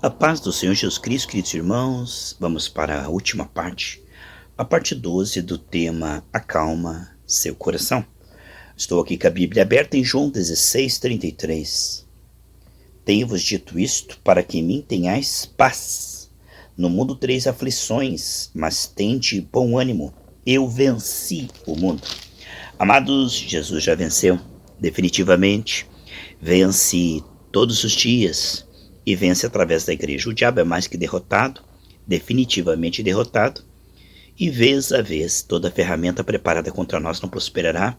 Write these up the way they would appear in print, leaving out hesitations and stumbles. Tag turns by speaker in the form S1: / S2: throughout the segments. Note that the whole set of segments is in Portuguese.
S1: A paz do Senhor Jesus Cristo, queridos irmãos, vamos para a última parte, a parte 12 do tema Acalma seu coração. Estou aqui com a Bíblia aberta em João 16:33. Tenho-vos dito isto para que em mim tenhais paz. No mundo tereis aflições, mas tende bom ânimo. Eu venci o mundo. Amados, Jesus já venceu, definitivamente. Vence todos os dias e vence através da igreja. O diabo é mais que derrotado, definitivamente derrotado, e vez a vez toda ferramenta preparada contra nós não prosperará,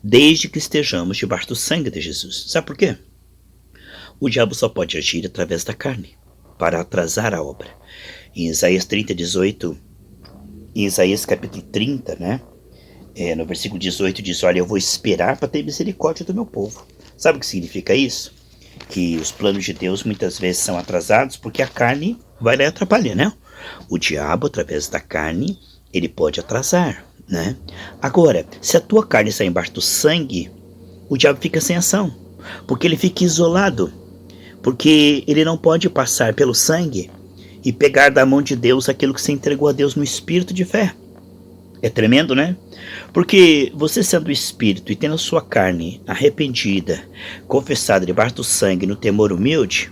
S1: desde que estejamos debaixo do sangue de Jesus. Sabe por quê? O diabo só pode agir através da carne, para atrasar a obra. Em Isaías 30:18, em Isaías capítulo 30, no versículo 18 diz: olha, eu vou esperar para ter misericórdia do meu povo. Sabe o que significa isso? Que os planos de Deus muitas vezes são atrasados porque a carne vai lá e atrapalha, né? O diabo, através da carne, ele pode atrasar, né? Agora, se a tua carne está embaixo do sangue, o diabo fica sem ação, porque ele fica isolado, porque ele não pode passar pelo sangue e pegar da mão de Deus aquilo que você entregou a Deus no espírito de fé. É tremendo, né? Porque você sendo espírito e tendo a sua carne arrependida, confessada debaixo do sangue, no temor humilde,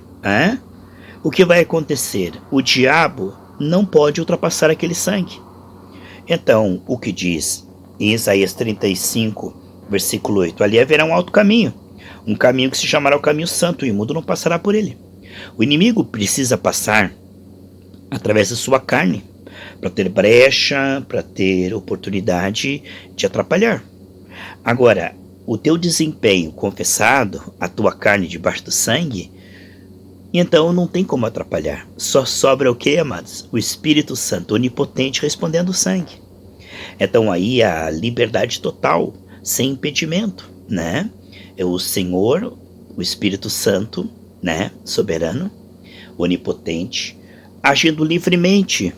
S1: o que vai acontecer? O diabo não pode ultrapassar aquele sangue. Então, o que diz em Isaías 35, versículo 8, ali haverá um alto caminho, um caminho que se chamará o caminho santo, e o imundo não passará por ele. O inimigo precisa passar através da sua carne, para ter brecha, para ter oportunidade de atrapalhar. Agora, o teu desempenho confessado, a tua carne debaixo do sangue, então não tem como atrapalhar. Só sobra o que, amados? O Espírito Santo onipotente respondendo o sangue. Então aí a liberdade total, sem impedimento, né? É o Senhor, o Espírito Santo, né? Soberano, onipotente, agindo livremente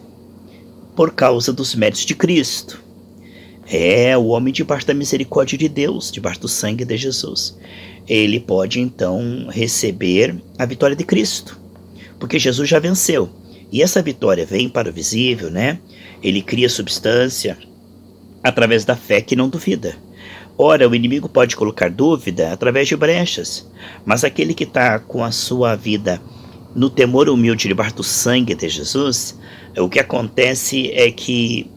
S1: por causa dos méritos de Cristo. É o homem debaixo da misericórdia de Deus, debaixo do sangue de Jesus. Ele pode então receber a vitória de Cristo, porque Jesus já venceu. E essa vitória vem para o visível, né? Ele cria substância através da fé que não duvida. Ora, o inimigo pode colocar dúvida através de brechas, mas aquele que está com a sua vida no temor humilde debaixo do sangue de Jesus, o que acontece é que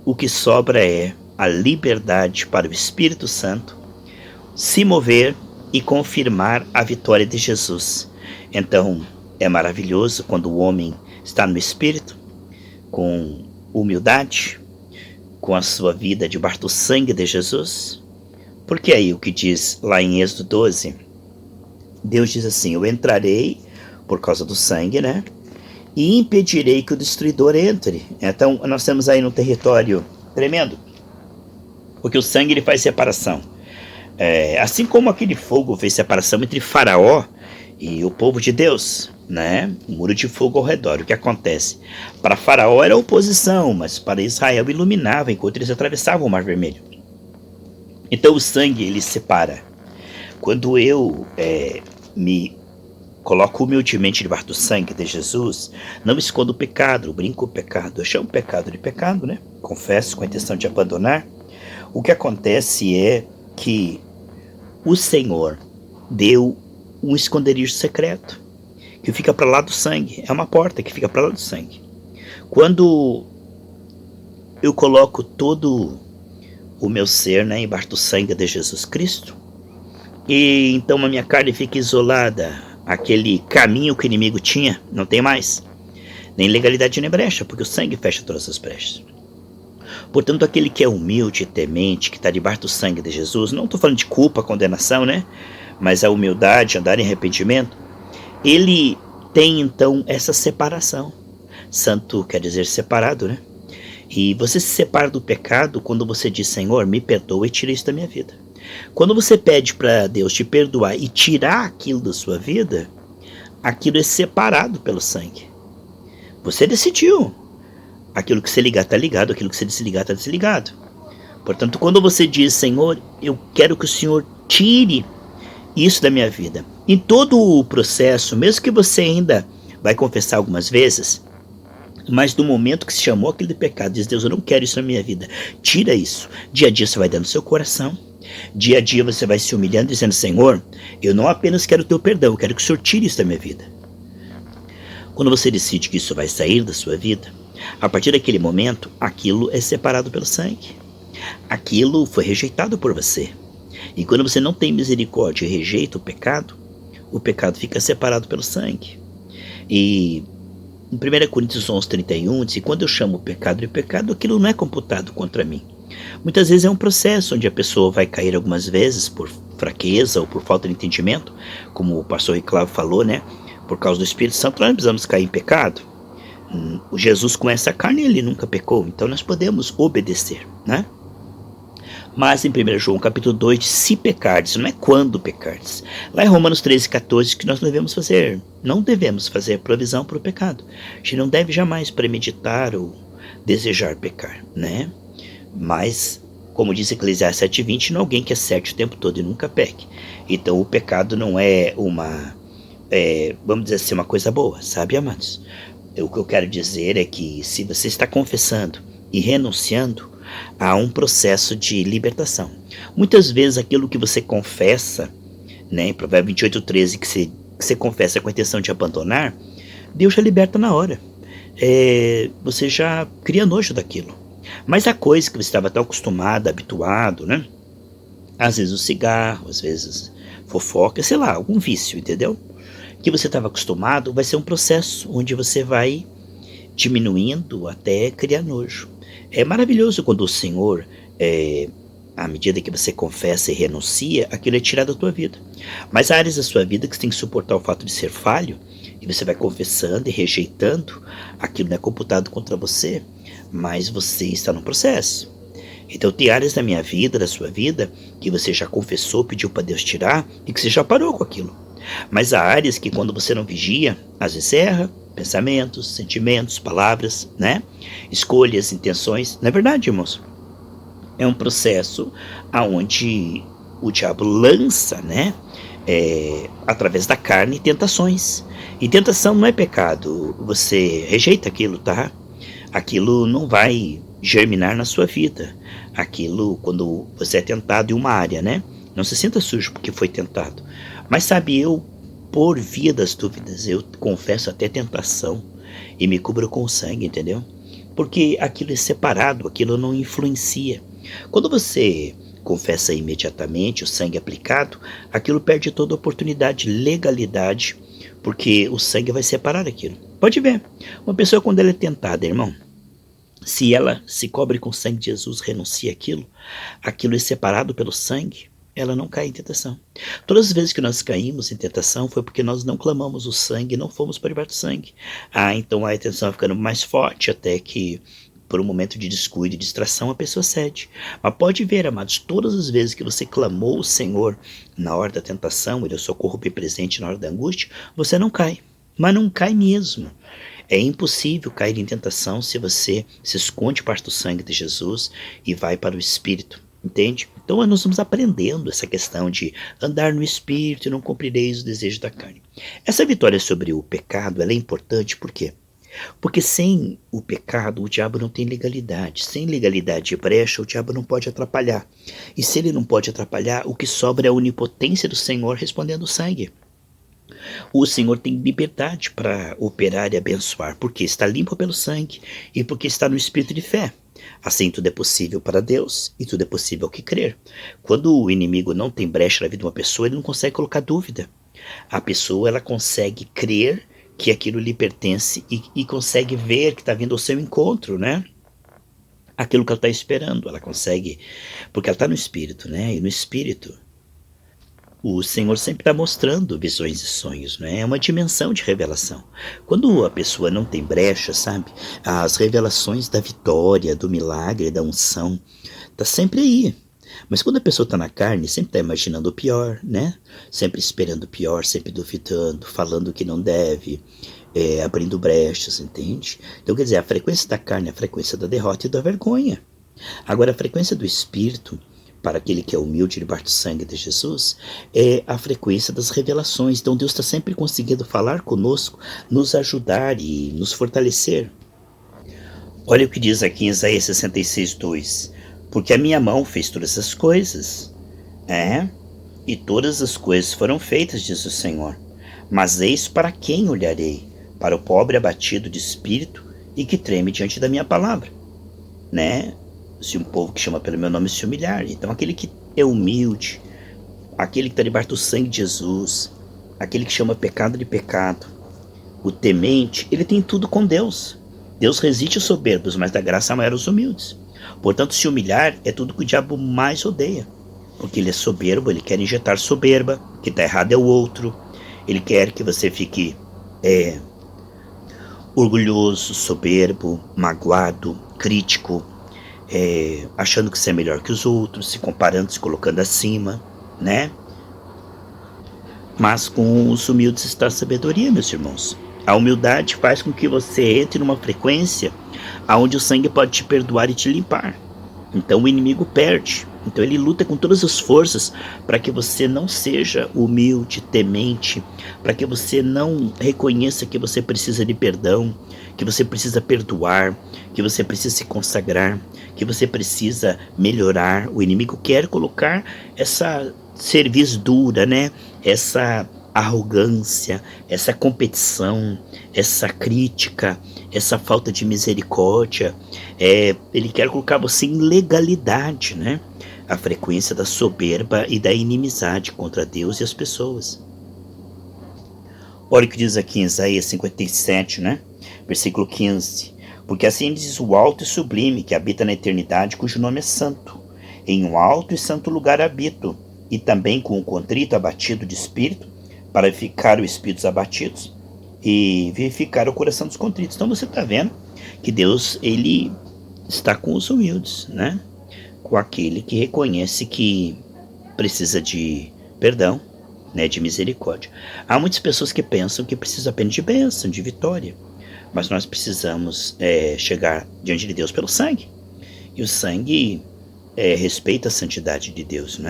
S1: o que sobra é a liberdade para o Espírito Santo se mover e confirmar a vitória de Jesus. Então, é maravilhoso quando o homem está no Espírito, com humildade, com a sua vida debaixo do sangue de Jesus. Porque aí o que diz lá em Êxodo 12, Deus diz assim: eu entrarei por causa do sangue, né? E impedirei que o destruidor entre. Então, nós temos aí no território tremendo, porque o sangue ele faz separação. Assim como aquele fogo fez separação entre Faraó e o povo de Deus, né? Um muro de fogo ao redor. O que acontece? Para Faraó era oposição, mas para Israel iluminava enquanto eles atravessavam o Mar Vermelho. Então o sangue ele separa. Quando eu me coloco humildemente debaixo do sangue de Jesus, não escondo o pecado, brinco o pecado, eu chamo o pecado de pecado, né? Confesso com a intenção de abandonar. O que acontece é que o Senhor deu um esconderijo secreto, que fica para lá do sangue, é uma porta que fica para lá do sangue. Quando eu coloco todo o meu ser, embaixo do sangue de Jesus Cristo, e então a minha carne fica isolada, aquele caminho que o inimigo tinha, não tem mais. Nem legalidade nem brecha, porque o sangue fecha todas as brechas. Portanto, aquele que é humilde e temente, que está debaixo do sangue de Jesus, não estou falando de culpa, condenação, mas a humildade, andar em arrependimento, ele tem então essa separação. Santo quer dizer separado, E você se separa do pecado quando você diz: Senhor, me perdoa e tira isso da minha vida. Quando você pede para Deus te perdoar e tirar aquilo da sua vida, aquilo é separado pelo sangue. Você decidiu. Aquilo que você ligar está ligado, aquilo que você desligar está desligado. Portanto, quando você diz: Senhor, eu quero que o Senhor tire isso da minha vida. Em todo o processo, mesmo que você ainda vai confessar algumas vezes, mas no momento que se chamou aquele pecado, diz: Deus, eu não quero isso na minha vida, tira isso. Dia a dia você vai dando seu coração, dia a dia você vai se humilhando, dizendo: Senhor, eu não apenas quero o teu perdão, eu quero que o Senhor tire isso da minha vida. Quando você decide que isso vai sair da sua vida, a partir daquele momento, aquilo é separado pelo sangue. Aquilo foi rejeitado por você. E quando você não tem misericórdia e rejeita o pecado fica separado pelo sangue. E em 1 Coríntios 11:31 diz: quando eu chamo o pecado de pecado, aquilo não é computado contra mim. Muitas vezes é um processo onde a pessoa vai cair algumas vezes por fraqueza ou por falta de entendimento, como o pastor Riclavo falou, né? Por causa do Espírito Santo, nós não precisamos cair em pecado. O Jesus com essa carne, ele nunca pecou, então nós podemos obedecer, né? Mas em 1 João capítulo 2, se pecardes, não é quando pecardes. Lá em Romanos 13:14, que nós não devemos fazer provisão para o pecado. A gente não deve jamais premeditar ou desejar pecar, né? Mas, como diz Eclesiastes 7:20, não é alguém que acerte o tempo todo e nunca peque. Então o pecado não é vamos dizer assim, uma coisa boa, sabe, amados? O que eu quero dizer é que se você está confessando e renunciando, há um processo de libertação. Muitas vezes aquilo que você confessa, né, em Provérbios 28:13, que você confessa com a intenção de abandonar, Deus já liberta na hora. Você já cria nojo daquilo. Mas a coisa que você estava tão acostumado, habituado, né? Às vezes o cigarro, às vezes fofoca, sei lá, algum vício, entendeu? Que você estava acostumado, vai ser um processo onde você vai diminuindo até criar nojo. É maravilhoso quando o Senhor, à medida que você confessa e renuncia, aquilo é tirado da tua vida. Mas há áreas da sua vida que você tem que suportar o fato de ser falho, e você vai confessando e rejeitando, aquilo não é computado contra você, mas você está no processo. Então tem áreas da minha vida, da sua vida, que você já confessou, pediu para Deus tirar, e que você já parou com aquilo. Mas há áreas que quando você não vigia, às vezes erra, pensamentos, sentimentos, palavras, né? Escolhas, intenções. Não é verdade, irmãos? É um processo aonde o diabo lança, né? Através da carne, tentações. E tentação não é pecado. Você rejeita aquilo, tá? Aquilo não vai germinar na sua vida. Aquilo, quando você é tentado em uma área, né? Não se sinta sujo porque foi tentado. Mas sabe, por via das dúvidas, eu confesso até tentação e me cubro com sangue, entendeu? Porque aquilo é separado, aquilo não influencia. Quando você confessa imediatamente, o sangue aplicado, aquilo perde toda a oportunidade, legalidade, porque o sangue vai separar aquilo. Pode ver, uma pessoa quando ela é tentada, irmão, se ela se cobre com o sangue de Jesus, renuncia aquilo é separado pelo sangue, ela não cai em tentação. Todas as vezes que nós caímos em tentação foi porque nós não clamamos o sangue, não fomos para debaixo do sangue. Então a tentação vai ficando mais forte até que, por um momento de descuido e distração, a pessoa cede. Mas pode ver, amados, todas as vezes que você clamou o Senhor na hora da tentação, Ele é o socorro bem presente na hora da angústia, você não cai. Mas não cai mesmo. É impossível cair em tentação se você se esconde parte do sangue de Jesus e vai para o Espírito. Entende? Então nós vamos aprendendo essa questão de andar no Espírito e não cumprireis o desejo da carne. Essa vitória sobre o pecado, ela é importante por quê? Porque sem o pecado o diabo não tem legalidade. Sem legalidade de brecha o diabo não pode atrapalhar. E se ele não pode atrapalhar, o que sobra é a onipotência do Senhor respondendo o sangue. O Senhor tem liberdade para operar e abençoar, porque está limpo pelo sangue e porque está no espírito de fé. Assim tudo é possível para Deus e tudo é possível ao que crer. Quando o inimigo não tem brecha na vida de uma pessoa, ele não consegue colocar dúvida. A pessoa ela consegue crer que aquilo lhe pertence e consegue ver que está vindo ao seu encontro, né? Aquilo que ela está esperando, ela consegue, porque ela está no espírito, né? E no espírito o Senhor sempre está mostrando visões e sonhos, né? É uma dimensão de revelação. Quando a pessoa não tem brecha, sabe? As revelações da vitória, do milagre, da unção, tá sempre aí. Mas quando a pessoa está na carne, sempre está imaginando o pior, né? Sempre esperando o pior, sempre duvidando, falando o que não deve, abrindo brechas, entende? Então, quer dizer, a frequência da carne é a frequência da derrota e da vergonha. Agora, a frequência do espírito para aquele que é humilde debaixo do sangue de Jesus, é a frequência das revelações. Então Deus está sempre conseguindo falar conosco, nos ajudar e nos fortalecer. Olha o que diz aqui em Isaías 66:2. Porque a minha mão fez todas as coisas. E todas as coisas foram feitas, diz o Senhor. Mas eis para quem olharei? Para o pobre abatido de espírito e que treme diante da minha palavra. Se um povo que chama pelo meu nome se humilhar. Então aquele que é humilde, aquele que está debaixo do sangue de Jesus, aquele que chama pecado de pecado, o temente, ele tem tudo com Deus. Deus resiste aos soberbos, mas dá graça maior aos humildes. Portanto, se humilhar é tudo que o diabo mais odeia. Porque ele é soberbo, ele quer injetar soberba, que está errado é o outro. Ele quer que você fique orgulhoso, soberbo, magoado, crítico, achando que você é melhor que os outros, se comparando, se colocando acima, Mas com os humildes está a sabedoria, meus irmãos. A humildade faz com que você entre numa frequência onde o sangue pode te perdoar e te limpar. Então o inimigo perde. Então ele luta com todas as forças para que você não seja humilde, temente, para que você não reconheça que você precisa de perdão, que você precisa perdoar, que você precisa se consagrar, que você precisa melhorar. O inimigo quer colocar essa servidura, Essa arrogância, essa competição, essa crítica, essa falta de misericórdia. Ele quer colocar você em legalidade, A frequência da soberba e da inimizade contra Deus e as pessoas. Olha o que diz aqui em Isaías 57, Versículo 15. Porque assim diz o alto e sublime, que habita na eternidade, cujo nome é santo. Em um alto e santo lugar habito, e também com o contrito abatido de espírito, para vivificar os espíritos abatidos e vivificar o coração dos contritos. Então você está vendo que Deus, ele está com os humildes, Com aquele que reconhece que precisa de perdão, de misericórdia. Há muitas pessoas que pensam que precisam apenas de bênção, de vitória, mas nós precisamos chegar diante de Deus pelo sangue, e o sangue respeita a santidade de Deus,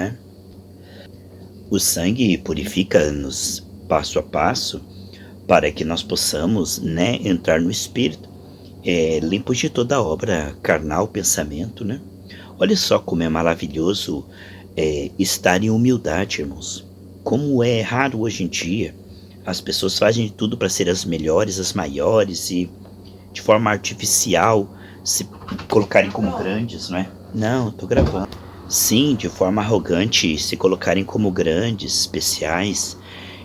S1: O sangue purifica-nos passo a passo para que nós possamos, entrar no Espírito, limpos de toda obra carnal, pensamento, Olha só como é maravilhoso estar em humildade, irmãos. Como é raro hoje em dia. As pessoas fazem de tudo para ser as melhores, as maiores e de forma artificial se colocarem como grandes, Não, estou gravando. Sim, de forma arrogante, se colocarem como grandes, especiais.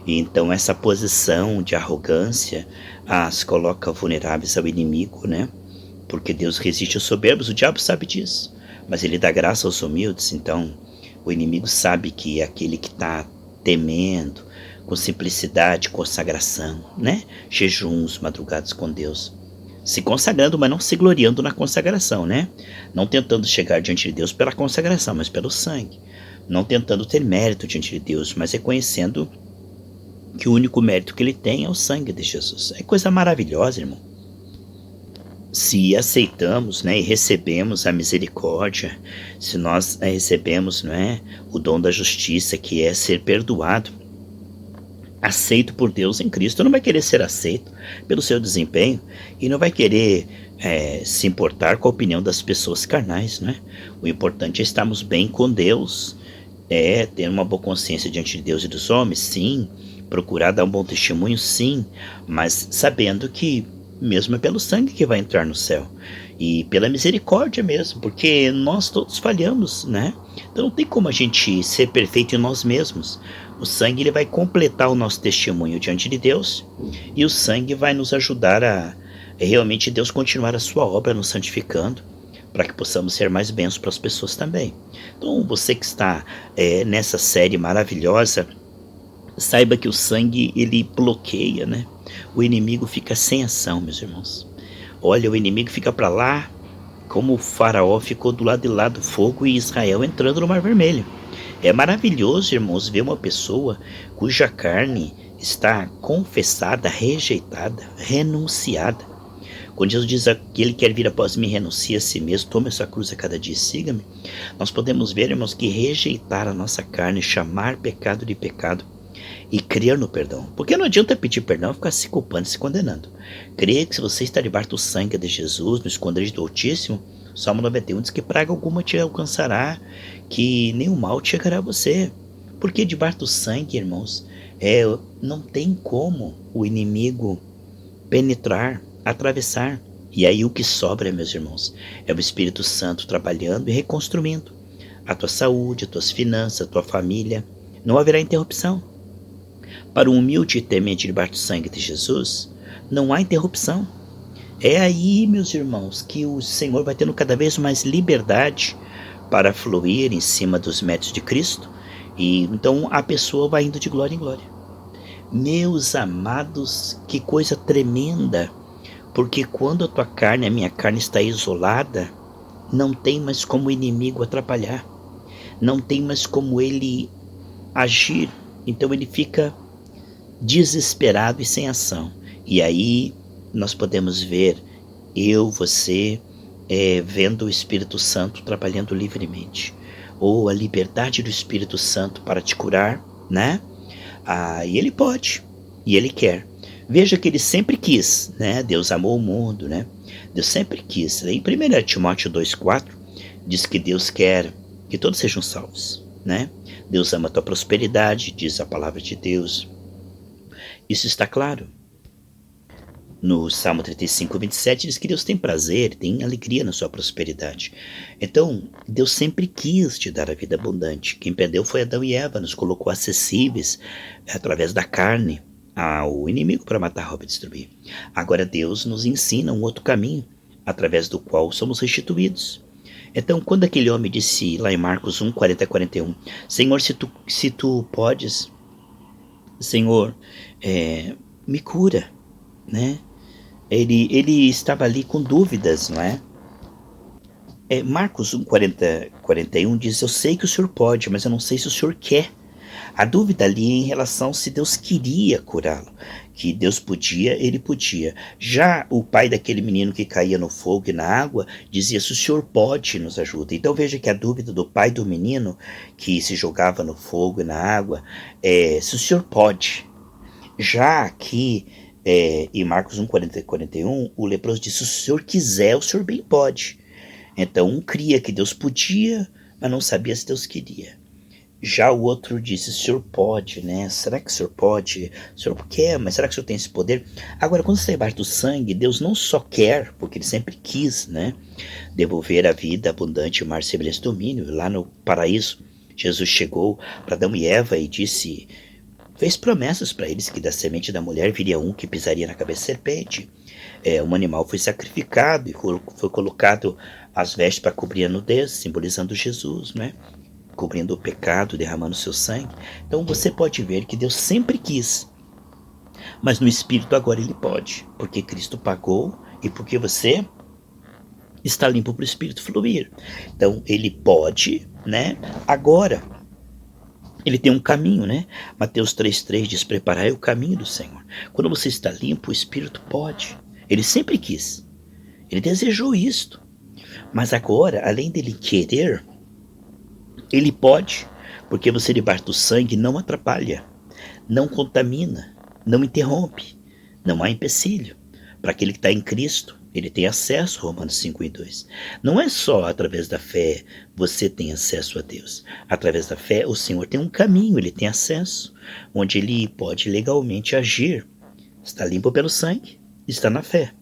S1: E então essa posição de arrogância as coloca vulneráveis ao inimigo, Porque Deus resiste aos soberbos, o diabo sabe disso. Mas ele dá graça aos humildes, então o inimigo sabe que é aquele que está temendo, com simplicidade, consagração, Jejuns, madrugadas com Deus. Se consagrando, mas não se gloriando na consagração, Não tentando chegar diante de Deus pela consagração, mas pelo sangue. Não tentando ter mérito diante de Deus, mas reconhecendo que o único mérito que ele tem é o sangue de Jesus. É coisa maravilhosa, irmão. Se aceitamos, e recebemos a misericórdia, se nós recebemos, o dom da justiça, que é ser perdoado, aceito por Deus em Cristo, não vai querer ser aceito pelo seu desempenho e não vai querer se importar com a opinião das pessoas carnais, O importante é estarmos bem com Deus, ter uma boa consciência diante de Deus e dos homens, sim, procurar dar um bom testemunho, sim, mas sabendo que mesmo é pelo sangue que vai entrar no céu e pela misericórdia mesmo, porque nós todos falhamos, Então não tem como a gente ser perfeito em nós mesmos. O sangue ele vai completar o nosso testemunho diante de Deus e o sangue vai nos ajudar a realmente Deus continuar a sua obra nos santificando, para que possamos ser mais bênçãos para as pessoas também. Então você que está nessa série maravilhosa, saiba que o sangue ele bloqueia, O inimigo fica sem ação, meus irmãos. Olha, o inimigo fica para lá, como o faraó ficou do lado de lá do fogo e Israel entrando no Mar Vermelho. É maravilhoso, irmãos, ver uma pessoa cuja carne está confessada, rejeitada, renunciada. Quando Jesus diz que ele quer vir após mim, renuncie a si mesmo, tome a sua cruz a cada dia e siga-me, nós podemos ver, irmãos, que rejeitar a nossa carne, chamar pecado de pecado e crer no perdão. Porque não adianta pedir perdão e ficar se culpando e se condenando. Creia que se você está debaixo do sangue de Jesus, no esconderijo do Altíssimo, Salmo 91 diz que praga alguma te alcançará, que nenhum mal chegará a você. Porque debaixo do sangue, irmãos, não tem como o inimigo penetrar, atravessar. E aí o que sobra, meus irmãos, é o Espírito Santo trabalhando e reconstruindo a tua saúde, as tuas finanças, a tua família. Não haverá interrupção. Para o humilde e temente debaixo do sangue de Jesus, não há interrupção. É aí, meus irmãos, que o Senhor vai tendo cada vez mais liberdade para fluir em cima dos méritos de Cristo. E então a pessoa vai indo de glória em glória. Meus amados, que coisa tremenda, porque quando a tua carne, a minha carne está isolada, não tem mais como o inimigo atrapalhar, não tem mais como ele agir, então ele fica desesperado e sem ação. E aí nós podemos ver, você, vendo o Espírito Santo trabalhando livremente, ou a liberdade do Espírito Santo para te curar, né? E ele pode, e ele quer. Veja que ele sempre quis, né? Deus amou o mundo, né? Deus sempre quis. Em 1 Timóteo 2,4 diz que Deus quer que todos sejam salvos, né? Deus ama a tua prosperidade, diz a palavra de Deus. Isso está claro. No Salmo 35:27 diz que Deus tem prazer, tem alegria na sua prosperidade. Então, Deus sempre quis te dar a vida abundante. Quem perdeu foi Adão e Eva, nos colocou acessíveis através da carne ao inimigo para matar, roubar e destruir. Agora Deus nos ensina um outro caminho, através do qual somos restituídos. Então, quando aquele homem disse lá em Marcos 1:40-41, Senhor, se tu podes, Senhor, me cura, né? Ele estava ali com dúvidas, não é? Marcos 1:40-41 diz, eu sei que o Senhor pode, mas eu não sei se o Senhor quer. A dúvida ali é em relação se Deus queria curá-lo. Que Deus podia, ele podia. Já o pai daquele menino que caía no fogo e na água dizia, se o Senhor pode, nos ajuda. Então veja que a dúvida do pai do menino que se jogava no fogo e na água se o Senhor pode. Já aqui em Marcos 1:40-41, o leproso disse, se o Senhor quiser, o Senhor bem pode. Então um cria que Deus podia, mas não sabia se Deus queria. Já o outro disse, o Senhor pode, né? Será que o Senhor pode? O Senhor quer, mas será que o Senhor tem esse poder? Agora, quando você está debaixo do sangue, Deus não só quer, porque Ele sempre quis, né? Devolver a vida abundante, o mar semelhante domínio. Lá no paraíso, Jesus chegou para Adão e Eva e disse, fez promessas para eles que da semente da mulher viria um que pisaria na cabeça da serpente. Um animal foi sacrificado e foi colocado as vestes para cobrir a nudez, simbolizando Jesus, né? Cobrindo o pecado, derramando seu sangue. Então você pode ver que Deus sempre quis, mas no Espírito agora Ele pode, porque Cristo pagou e porque você está limpo para o Espírito fluir. Então Ele pode, né? Agora Ele tem um caminho, né? Mateus 3,3 diz, preparai o caminho do Senhor. Quando você está limpo, o Espírito pode. Ele sempre quis, Ele desejou isto, mas agora, além dele querer, Ele pode, porque você debaixo do sangue não atrapalha, não contamina, não interrompe, não há empecilho. Para aquele que está em Cristo, ele tem acesso, Romanos 5:2. Não é só através da fé você tem acesso a Deus. Através da fé, o Senhor tem um caminho, Ele tem acesso, onde Ele pode legalmente agir. Está limpo pelo sangue, está na fé.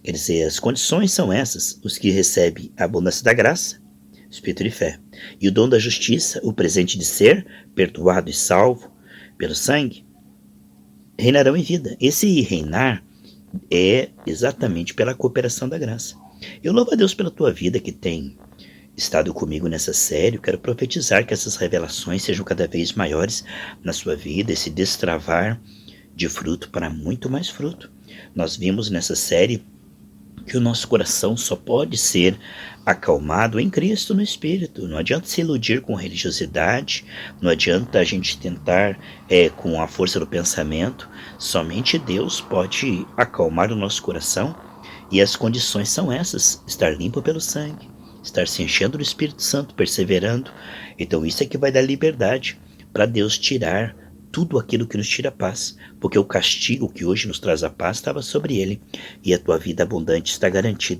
S1: Quer dizer, as condições são essas, os que recebem a abundância da graça, espírito de fé, e o dom da justiça, o presente de ser perdoado e salvo pelo sangue, reinarão em vida. Esse reinar é exatamente pela cooperação da graça. Eu louvo a Deus pela tua vida que tem estado comigo nessa série. Eu quero profetizar que essas revelações sejam cada vez maiores na sua vida, esse destravar de fruto para muito mais fruto. Nós vimos nessa série que o nosso coração só pode ser acalmado em Cristo, no Espírito. Não adianta se iludir com religiosidade, não adianta a gente tentar com a força do pensamento. Somente Deus pode acalmar o nosso coração E as condições são essas: estar limpo pelo sangue, estar se enchendo do Espírito Santo, perseverando. Então isso é que vai dar liberdade para Deus tirar tudo aquilo que nos tira a paz, porque o castigo que hoje nos traz a paz estava sobre ele, e a tua vida abundante está garantida.